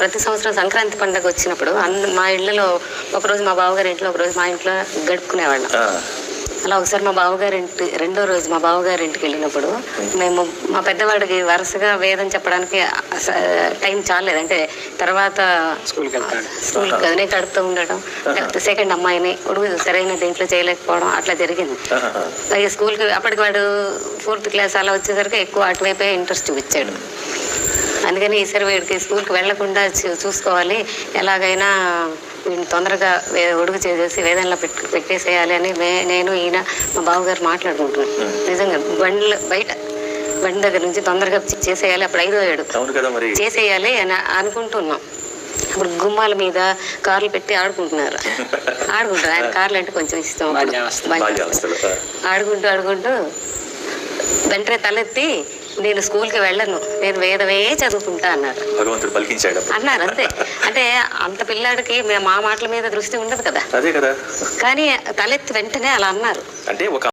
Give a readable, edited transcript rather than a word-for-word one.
ప్రతి సంవత్సరం సంక్రాంతి పండుగ వచ్చినప్పుడు మా ఇళ్ళలో ఒకరోజు మా బావగారి ఇంట్లో, ఒకరోజు మా ఇంట్లో గడుపుకునేవాళ్ళం. అలా ఒకసారి మా బావగారి రెండో రోజు మా బావగారి ఇంటికి వెళ్ళినప్పుడు మేము మా పెద్దవాడికి వరుసగా వేదం చెప్పడానికి టైం చాలేదు. అంటే తర్వాత స్కూల్కి అదనే కడుపుతూ ఉండటం, లేకపోతే సెకండ్ అమ్మాయిని ఉడుగు సరైన దీంట్లో చేయలేకపోవడం అట్లా జరిగింది. అలాగే స్కూల్కి అప్పటికి వాడు 4th క్లాస్ అలా వచ్చేసరికి ఎక్కువ అటువైపే ఇంట్రెస్ట్ చూపించాడు. అందుకని ఈసారి వీడికి స్కూల్కి వెళ్లకుండా చూసుకోవాలి, ఎలాగైనా వీడిని తొందరగా ఒడుగు చేసేసి వేదనలో పెట్టేసేయాలి అని నేను ఈయన మా బావగారు మాట్లాడుకుంటున్నాం. నిజంగా బయట బండి దగ్గర నుంచి తొందరగా చేసేయాలి, అప్పుడు 5వ ఏడు చేసేయాలి అని అనుకుంటున్నాం. ఇప్పుడు గుమ్మాల మీద కార్లు పెట్టి ఆడుకుంటారు. ఆయన కార్లు అంటే కొంచెం ఇష్టం. ఆడుకుంటూ వెంటనే తలెత్తి నేను స్కూల్కి వెళ్ళను, నేను వేదమే చదువుకుంటా అన్నారు. భగవంతుడు పలికించాడు అన్నారు అంతే. అంటే అంత పిల్లాడికి మా మాటల మీద దృష్టి ఉండదు కదా, అదే కదా. కానీ తలెత్తి వెంటనే అలా అన్నారు. అంటే ఒక